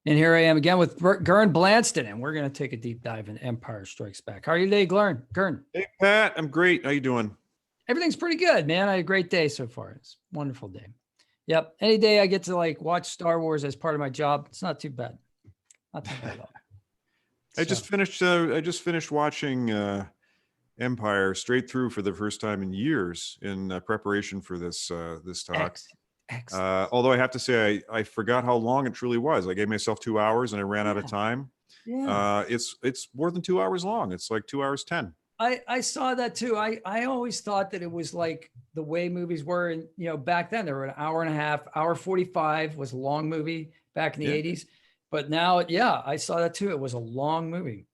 And here I am again with Gern Blanston, and we're going to take a deep dive in Empire Strikes Back. How are you today, Gern? Hey Pat, I'm great. How you doing? Everything's pretty good, man. I had a great day so far. It's a wonderful day. Yep. Any day I get to like watch Star Wars as part of my job, it's not too bad. Not too bad at all. I just finished. I just finished watching Empire straight through for the first time in years in preparation for this talk. Excellent. Although I have to say, I forgot how long it truly was. I gave myself 2 hours and I ran out of time. Yeah. It's more than 2 hours long. It's like 2 hours 10. I saw that too. I always thought that it was like the way movies were. And, back then they were an hour and a half, hour 45 was a long movie back in the Yeah. 80s. But now, yeah, I saw that too. It was a long movie.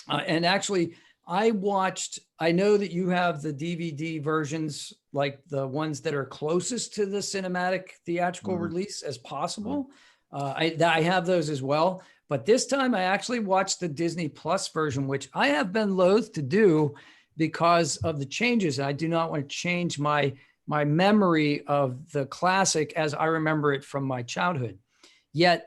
And actually, I know that you have the DVD versions, like the ones that are closest to the cinematic theatrical release as possible. I have those as well. But this time I actually watched the Disney Plus version, which I have been loath to do because of the changes. I do not want to change my memory of the classic as I remember it from my childhood. Yet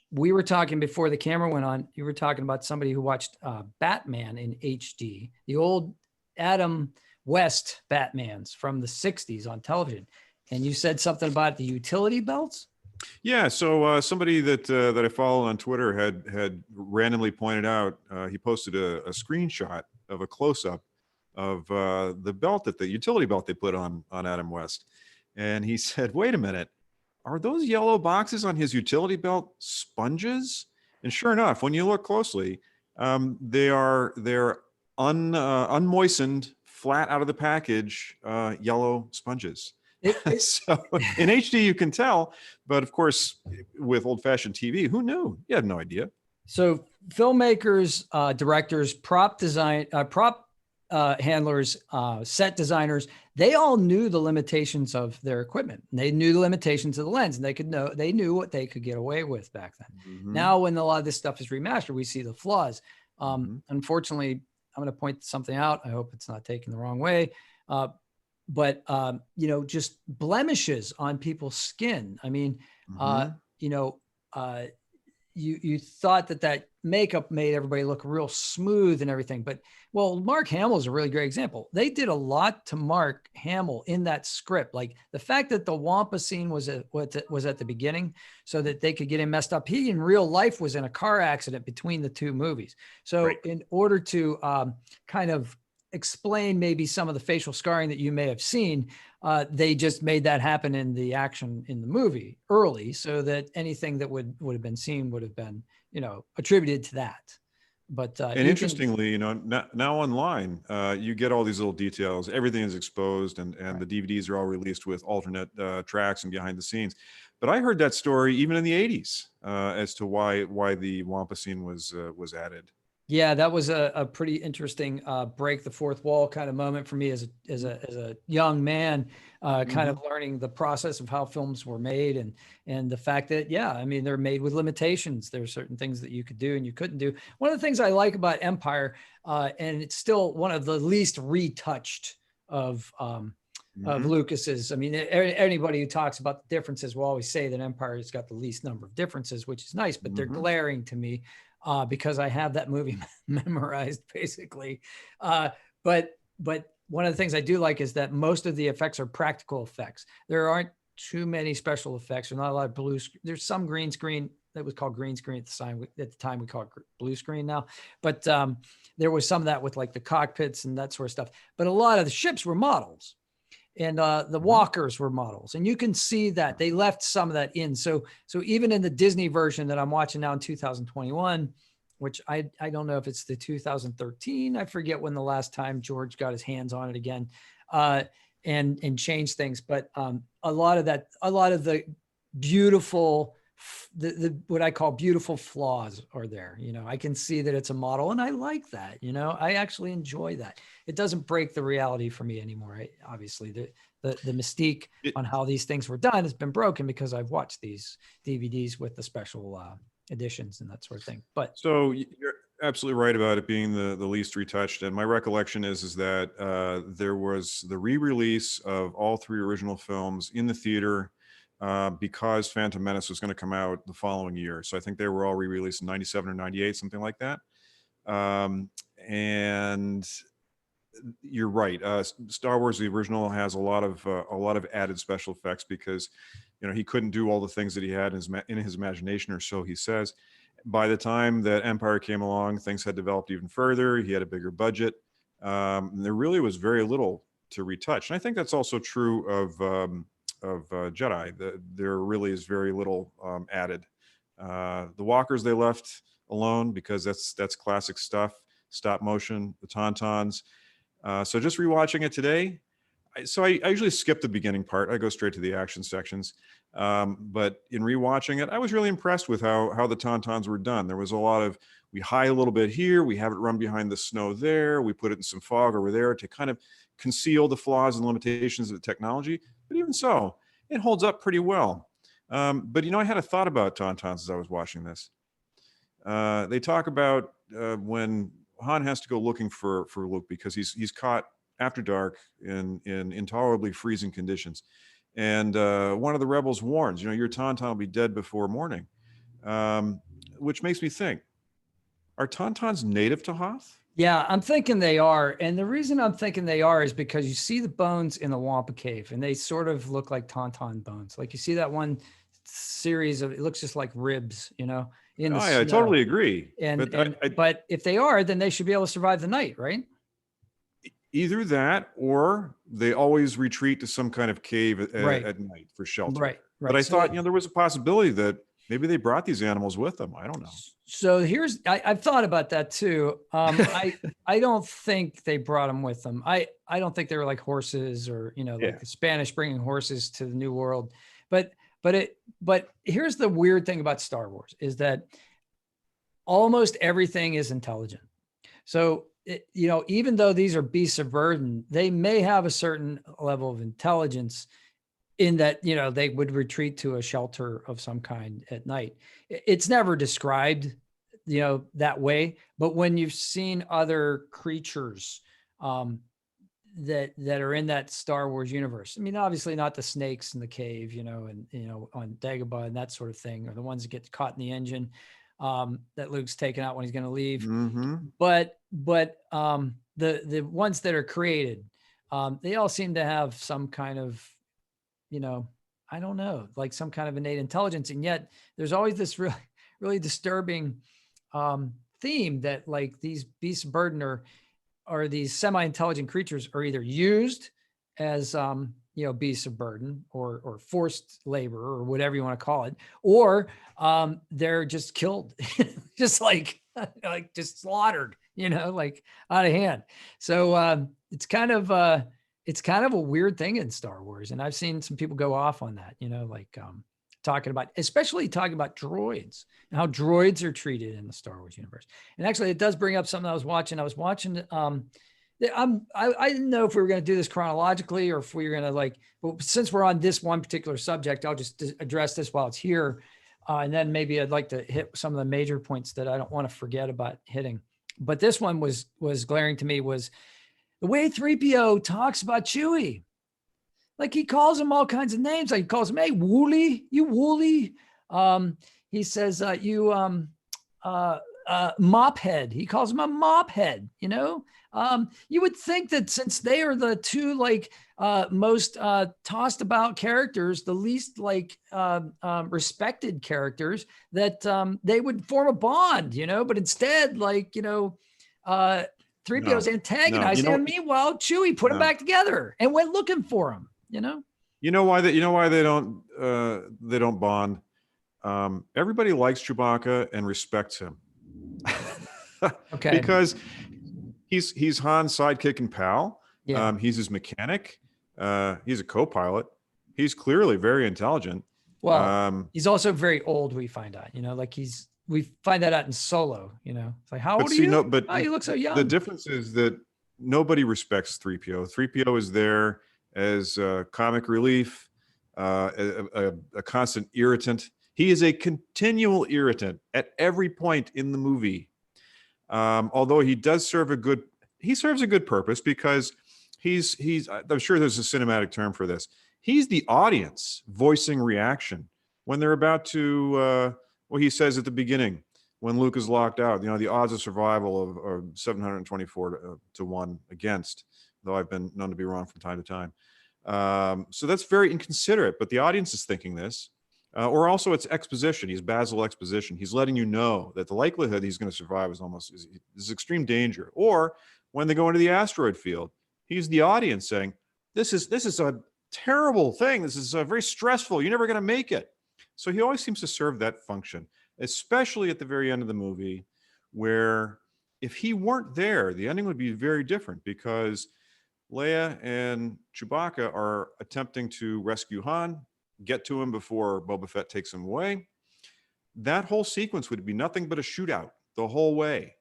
we were talking before the camera went on, you were talking about somebody who watched Batman in HD, the old Adam West Batmans from the 60s on television. And you said something about the utility belts? Yeah, so somebody that I follow on Twitter had randomly pointed out. He posted a screenshot of a close-up of the utility belt they put on Adam West, and he said, "Wait a minute, are those yellow boxes on his utility belt sponges?" And sure enough, when you look closely, they're unmoistened, flat out of the package, yellow sponges. So in HD you can tell, but of course with old-fashioned TV, who knew? You had no idea. So filmmakers, directors, prop handlers, set designers, they all knew the limitations of their equipment. They knew the limitations of the lens, and they knew what they could get away with back then. Now, when a lot of this stuff is remastered, we see the flaws. Unfortunately, I'm going to point something out. I hope it's not taken the wrong way. But just blemishes on people's skin. I mean, you thought that makeup made everybody look real smooth and everything, but Mark Hamill is a really great example. They did a lot to Mark Hamill in that script. Like the fact that the Wampa scene was at the beginning so that they could get him messed up. He in real life was in a car accident between the two movies. So in order to kind of explain maybe some of the facial scarring that you may have seen, they just made that happen in the action in the movie early, so that anything that would have been seen would have been attributed to that. But and interestingly, now online, you get all these little details. Everything is exposed, and the DVDs are all released with alternate tracks and behind the scenes. But I heard that story even in the 80s as to why the Wampa scene was added. Yeah, that was a pretty interesting break the fourth wall kind of moment for me as a young man, kind of learning the process of how films were made and the fact that, I mean, they're made with limitations. There are certain things that you could do and you couldn't do. One of the things I like about Empire, and it's still one of the least retouched of Lucas's. I mean, anybody who talks about the differences will always say that Empire has got the least number of differences, which is nice, but they're glaring to me. Because I have that movie memorized basically. But one of the things I do like is that most of the effects are practical effects. There aren't too many special effects. There's not a lot of blue. There's some green screen that was called green screen at the time. We call it blue screen now. But there was some of that with like the cockpits and that sort of stuff. But a lot of the ships were models. And the walkers were models, and you can see that they left some of that in. So even in the Disney version that I'm watching now in 2021, which I don't know if it's the 2013, I forget when the last time George got his hands on it again, and changed things. But a lot of the beautiful, the what I call beautiful flaws are there. I can see that it's a model, and I like that. I actually enjoy that. It doesn't break the reality for me anymore. Obviously, the mystique on how these things were done has been broken because I've watched these DVDs with the special editions and that sort of thing. But so you're absolutely right about it being the least retouched. And my recollection is that there was the re-release of all three original films in the theater because Phantom Menace was going to come out the following year. So I think they were all re-released in 97 or 98, something like that. And you're right. Star Wars, the original, has a lot of added special effects because, he couldn't do all the things that he had in his imagination, or so he says. By the time that Empire came along, things had developed even further. He had a bigger budget. And there really was very little to retouch. And I think that's also true of Jedi. There really is very little added. The walkers they left alone because that's classic stuff. Stop motion, the Tauntauns. So just rewatching it today, I usually skip the beginning part. I go straight to the action sections. But in rewatching it, I was really impressed with how the Tauntauns were done. There was a lot of, we hide a little bit here, we have it run behind the snow there, we put it in some fog over there to kind of conceal the flaws and limitations of the technology. But even so, it holds up pretty well. But I had a thought about Tauntauns as I was watching this. They talk about when Han has to go looking for Luke because he's caught after dark in intolerably freezing conditions. And one of the rebels warns, your Tauntaun will be dead before morning, which makes me think, are Tauntauns native to Hoth? Yeah, I'm thinking they are. And the reason I'm thinking they are is because you see the bones in the Wampa Cave and they sort of look like Tauntaun bones. Like you see that one series of, it looks just like ribs, in the I totally agree. But if they are, then they should be able to survive the night, right? Either that, or they always retreat to some kind of cave at night for shelter. Right. But I thought, there was a possibility that maybe they brought these animals with them. I don't know. So I've thought about that too. I don't think they brought them with them. I don't think they were like horses or, like the Spanish bringing horses to the New World. But here's the weird thing about Star Wars is that almost everything is intelligent. So, even though these are beasts of burden, they may have a certain level of intelligence in that, they would retreat to a shelter of some kind at night. It's never described, that way. But when you've seen other creatures that are in that Star Wars universe, I mean, obviously not the snakes in the cave, and, on Dagobah and that sort of thing, or the ones that get caught in the engine that Luke's taken out when he's going to leave. Mm-hmm. But the ones that are created, they all seem to have some kind of, I don't know, like some kind of innate intelligence. And yet there's always this really, really disturbing theme that like these beasts of burden or these semi-intelligent creatures are either used as, beasts of burden or forced labor or whatever you want to call it, or they're just killed, just like just slaughtered, like out of hand. So it's kind of a weird thing in Star Wars. And I've seen some people go off on that, especially talking about droids and how droids are treated in the Star Wars universe. And actually it does bring up something I was watching. I didn't know if we were going to do this chronologically or if we were going to but since we're on this one particular subject, I'll just address this while it's here. And then maybe I'd like to hit some of the major points that I don't want to forget about hitting. But this one was glaring to me was the way 3PO talks about Chewie. Like he calls him all kinds of names. Like he calls him, hey, Wooly, you Wooly. He says, you mop head. He calls him a mop head, you would think that since they are the two most tossed about characters, the least respected characters, that they would form a bond, but instead 3PO's antagonizing him. Meanwhile, Chewie put them back together and went looking for him, You know why they don't bond? Everybody likes Chewbacca and respects him. Okay. Because he's Han's sidekick and pal. Yeah. He's his mechanic. He's a co-pilot. He's clearly very intelligent. Well, he's also very old, we find out, we find that out in Solo, it's like, how old are you? No, but you look so young. The difference is that nobody respects 3PO. 3PO is there as comic relief, a constant irritant. He is a continual irritant at every point in the movie. Although he does serve a good purpose because I'm sure there's a cinematic term for this. He's the audience voicing reaction when they're about to, well, he says at the beginning, when Luke is locked out, you know, the odds of survival are 724 to 1 against, though I've been known to be wrong from time to time. So that's very inconsiderate, but the audience is thinking this. Or also it's exposition. He's Basil exposition. He's letting you know that the likelihood he's going to survive is extreme danger. Or when they go into the asteroid field, he's the audience saying, this is a terrible thing. This is very stressful. You're never going to make it. So he always seems to serve that function, especially at the very end of the movie, where if he weren't there, the ending would be very different, because Leia and Chewbacca are attempting to rescue Han, get to him before Boba Fett takes him away. That whole sequence would be nothing but a shootout the whole way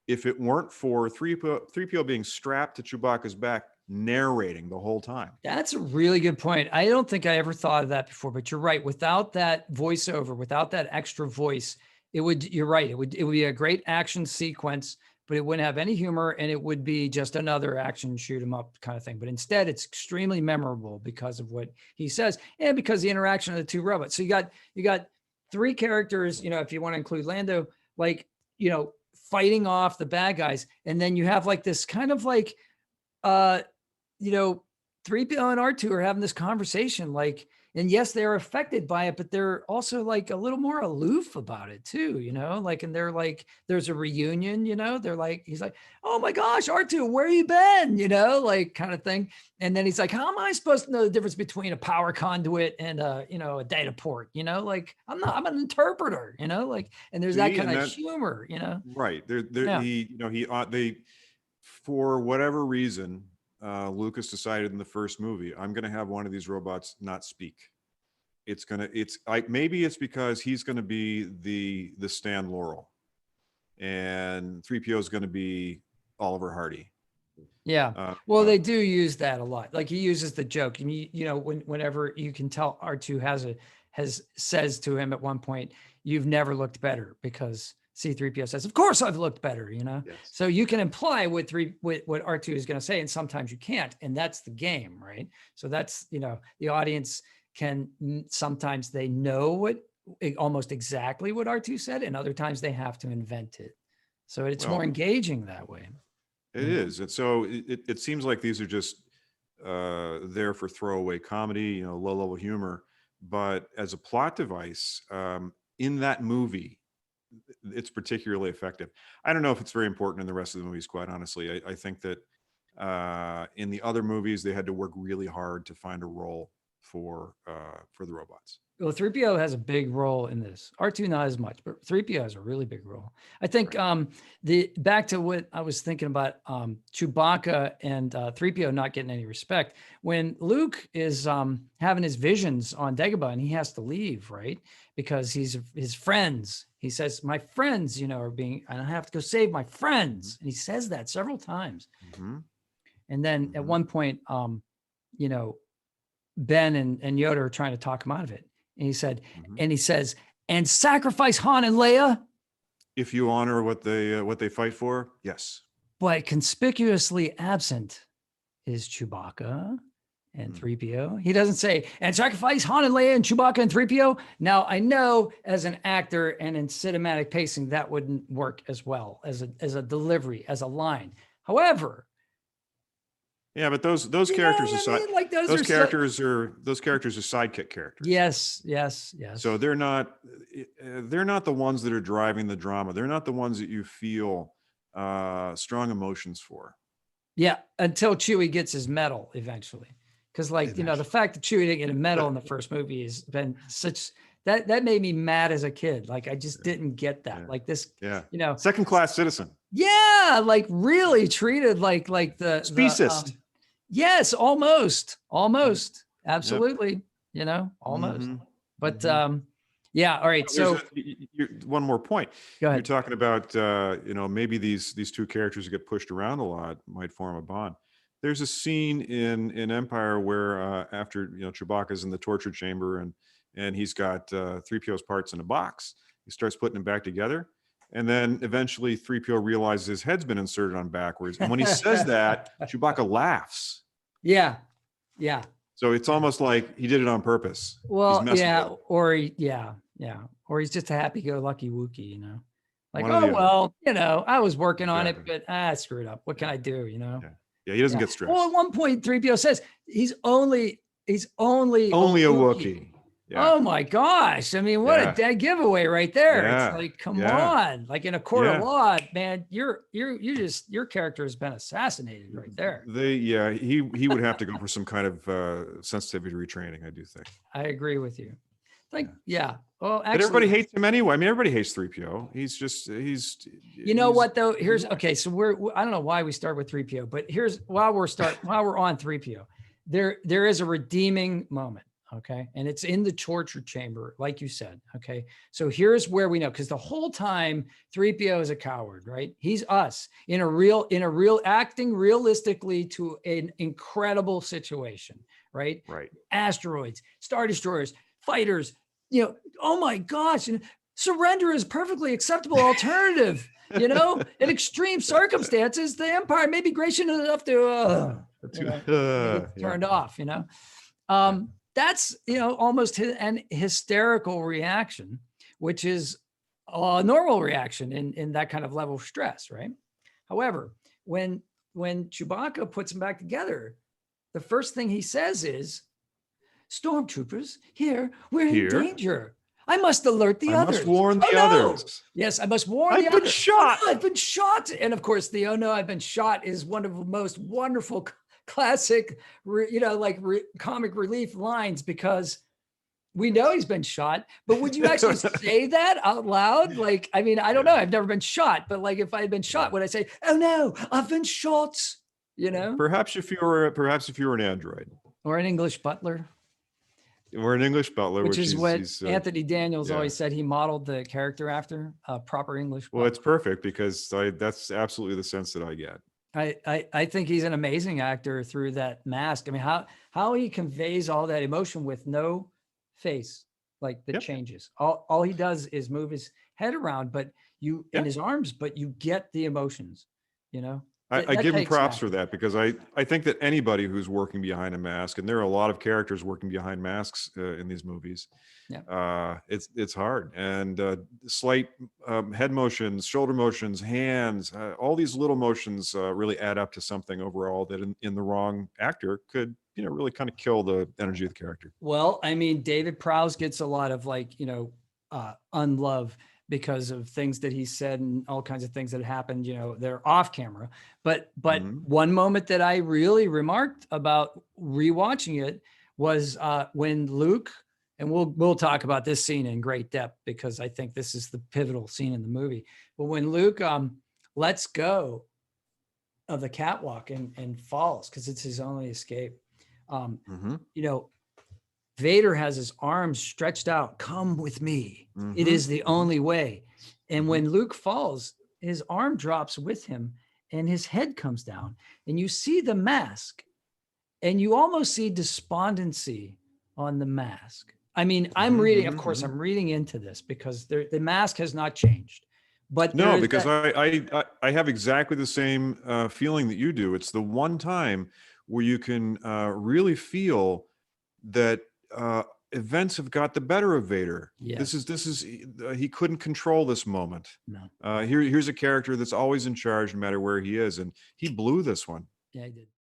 if it weren't for 3PO being strapped to Chewbacca's back, narrating the whole time. That's a really good point. I don't think I ever thought of that before, but you're right. Without that voiceover, without that extra voice, you're right. It would be a great action sequence, but it wouldn't have any humor, and it would be just another action shoot 'em up kind of thing. But instead, it's extremely memorable because of what he says and because the interaction of the two robots. So you got three characters, you know, if you want to include Lando, like, you know, fighting off the bad guys. And then you have like this kind of like, you know, 3PO and R2 are having this conversation, like, and yes, they're affected by it, but they're also like a little more aloof about it too, you know, like, and they're like, there's a reunion, you know, they're like, he's like, oh my gosh, R2, where you been? You know, like kind of thing. And then he's like, how am I supposed to know the difference between a power conduit and you know, a data port, you know, like I'm an interpreter, you know, like, and there's that kind of humor, you know? Right. Yeah. They, for whatever reason, Lucas decided in the first movie, I'm going to have one of these robots not speak. It's like, maybe it's because he's going to be the Stan Laurel, and 3PO is going to be Oliver Hardy. Yeah. Well, they do use that a lot. Like he uses the joke, and you know, whenever you can tell R2 says to him at one point, you've never looked better, because C-3PO says, of course I've looked better, you know? Yes. So you can imply what R2 is going to say, and sometimes you can't. And that's the game, right? So that's, you know, the audience can, sometimes they know almost exactly what R2 said, and other times they have to invent it. So it's more engaging that way. It is. And so it seems like these are just there for throwaway comedy, you know, low-level humor. But as a plot device, in that movie, it's particularly effective. I don't know if it's very important in the rest of the movies, quite honestly. I think that in the other movies, they had to work really hard to find a role for the robots. Well, 3PO has a big role in this. R2 not as much, but 3PO has a really big role. I think back to what I was thinking about Chewbacca and 3PO not getting any respect. When Luke is having his visions on Dagobah and he has to leave, right? Because his friends, he says, my friends, you know, are being, and I have to go save my friends. And he says that several times. Mm-hmm. And then at one point, you know, Ben and Yoda are trying to talk him out of it. And he said, and he says, and sacrifice Han and Leia. If you honor what they fight for, yes. But conspicuously absent is Chewbacca and 3PO. He doesn't say, and sacrifice Han and Leia and Chewbacca and 3PO. Now, I know as an actor and in cinematic pacing, that wouldn't work as well as a delivery, as a line. However, yeah, but those characters are like those characters are sidekick characters. Yes. So they're not the ones that are driving the drama. They're not the ones that you feel strong emotions for. Yeah, until Chewie gets his medal eventually. Because you know, the fact that Chewie didn't get a medal in the first movie has been such that made me mad as a kid. Like I just didn't get that. Like this, you know, second-class citizen. Yeah, like really treated like the speciest. Yes, almost, absolutely. Yep. You know, almost. But yeah. All right. So one more point. Go ahead. You're talking about you know, maybe these two characters get pushed around a lot might form a bond. There's a scene in Empire where after, you know, Chewbacca's in the torture chamber and he's got 3PO's parts in a box. He starts putting them back together. And then eventually 3PO realizes his head's been inserted on backwards. And when he says that, Chewbacca laughs. Yeah. So it's almost like he did it on purpose. He's Well, messing yeah, with it. or yeah, or he's just a happy-go-lucky Wookiee, like, One or oh the other. well, I was working on it, Exactly. but I screwed up. What can I do? Yeah. Yeah. He doesn't Yeah. get Well, stressed. at one point, 3PO says he's only a Only a Wookiee. Wookiee. Yeah. Oh my gosh. I mean, what a Yeah. dead giveaway right there. It's Yeah. like, come Yeah. on. Like in a court of Yeah. law, man, your character has been assassinated right there. He would have to go for some kind of sensitivity retraining, I do think. I agree with you. Like, yeah. Well, But everybody actually, hates him anyway. I mean, everybody hates 3PO. you know what though? he's Okay. So I don't know why we start with 3PO, but while we're on 3PO, there is a redeeming moment. Okay. And it's in the torture chamber, like you said. Okay. So here's where we know, because the whole time 3PO is a coward, right? He's us in a real acting realistically to an incredible situation, right? right. Asteroids, Star Destroyers, fighters, oh my gosh. And surrender is perfectly acceptable alternative, in extreme circumstances, the Empire may be gracious enough to turned off, That's, almost an hysterical reaction, which is a normal reaction in that kind of level of stress, right? However, when Chewbacca puts them back together, the first thing he says is, stormtroopers, we're in danger. I must alert the others. I must warn the others. Yes, I must warn the others. I've been shot. Oh, no, I've been shot. And of course, the "oh no, I've been shot" is one of the most wonderful classic, comic relief lines, because we know he's been shot, but would you actually say that out loud? Like, I mean, I don't know. I've never been shot, but like if I had been shot, would I say, "Oh no, I've been shot"? Perhaps if you were an android or an English butler. Or an English butler, which is what Anthony Daniels always said he modeled the character after, a proper English butler. Well, it's perfect because that's absolutely the sense that I get. I think he's an amazing actor through that mask. I mean, how he conveys all that emotion with no face, like the changes. All he does is move his head around, but in his arms, but you get the emotions, I give him props for that, because I think that anybody who's working behind a mask, and there are a lot of characters working behind masks in these movies, it's hard. And slight head motions, shoulder motions, hands, all these little motions really add up to something overall that in the wrong actor could, really kind of kill the energy of the character. Well, I mean, David Prowse gets a lot of unlove because of things that he said and all kinds of things that happened, they're off camera. But one moment that I really remarked about rewatching it was when Luke, and we'll talk about this scene in great depth because I think this is the pivotal scene in the movie. But when Luke lets go of the catwalk and falls, because it's his only escape, Vader has his arms stretched out. Come with me. It is the only way. And when Luke falls, his arm drops with him and his head comes down. And you see the mask and you almost see despondency on the mask. I mean, I'm reading, of course, I'm reading into this because the mask has not changed. But no, because I have exactly the same feeling that you do. It's the one time where you can really feel that events have got the better of Vader. Yes. This is he couldn't control this moment. No. Here's a character that's always in charge no matter where he is, and he blew this one. Yeah, he did.